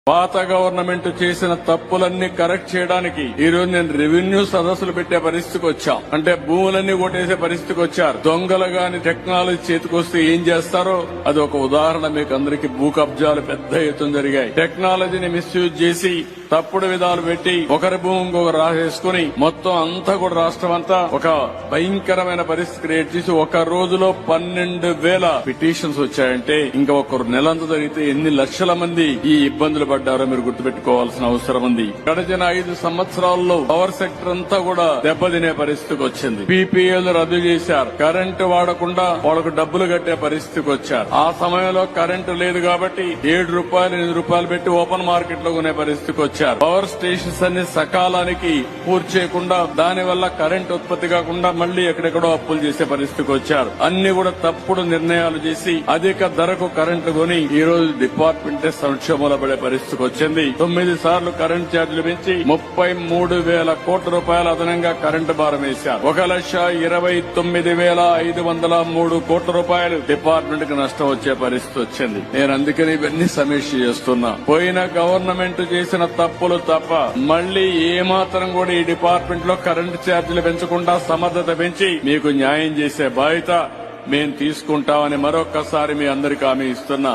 పాత గవర్నమెంట్ చేసిన తప్పులన్నీ కరెక్ట్ చేయడానికి ఈ రోజు నేను రెవెన్యూ సదస్సులు పెట్టే పరిస్థితికి వచ్చాం. అంటే భూములన్నీ కొట్టేసే పరిస్థితికి వచ్చారు. దొంగలు గాని టెక్నాలజీ చేతికొస్తే ఏం చేస్తారో అది ఒక ఉదాహరణ. మీకు అందరికీ భూ కబ్జాలు పెద్ద ఎత్తున జరిగాయి. టెక్నాలజీని మిస్యూజ్ చేసి తప్పుడు విధాలు పెట్టి ఒకరి భూమి ఇంకొకరు రాసేసుకుని మొత్తం అంతా కూడా రాష్ట్రం అంతా ఒక భయంకరమైన పరిస్థితి క్రియేట్ చేసి ఒక రోజులో 12,000 పిటిషన్స్ వచ్చాయంటే ఇంకా ఒక నెలంతా జరిగితే ఎన్ని లక్షల మంది ఈ ఇబ్బందులు పడ్డారో మీరు గుర్తుపెట్టుకోవాల్సిన అవసరం ఉంది. గడిచిన 5 సంవత్సరాల్లో పవర్ సెక్టర్ అంతా కూడా దెబ్బతినే పరిస్థితికి వచ్చింది. పీపీఏలు రద్దు చేశారు. కరెంటు వాడకుండా వాళ్ళకు డబ్బులు కట్టే పరిస్థితికి వచ్చారు. ఆ సమయంలో కరెంటు లేదు కాబట్టి 7 రూపాయలు 8 రూపాయలు పెట్టి ఓపెన్ మార్కెట్ లో కొనే పరిస్థితికి వచ్చారు. పవర్ స్టేషన్స్ అన్ని సకాలానికి పూర్తి చేయకుండా దానివల్ల కరెంట్ ఉత్పత్తి కాకుండా మళ్లీ ఎక్కడెక్కడో అప్పులు చేసే పరిస్థితికి వచ్చారు. అన్ని కూడా తప్పుడు నిర్ణయాలు చేసి అధిక ధరకు కరెంటు కొని ఈ రోజు డిపార్ట్మెంటే సంక్షోభంలో పడే పరిస్థితికి వచ్చింది. 9 సార్లు కరెంట్ ఛార్జీలు పెంచి 33,000 కోట్ల రూపాయలు అదనంగా కరెంటు భారం వేశారు. 1,29,503 కోట్ల రూపాయలు డిపార్ట్మెంట్ కి నష్టం వచ్చే పరిస్థితి వచ్చింది. నేను అందుకని ఇవన్నీ సమీక్ష చేస్తున్నా. పోయిన గవర్నమెంట్ చేసిన తప్పులు తప్ప మళ్లీ ఏమాత్రం కూడా ఈ డిపార్ట్మెంట్ లో కరెంటు ఛార్జీలు పెంచకుండా సమర్థత పెంచి మీకు న్యాయం చేసే బాధ్యత మేం తీసుకుంటామని మరొక్కసారి మీ అందరికీ హామీ ఇస్తున్నా.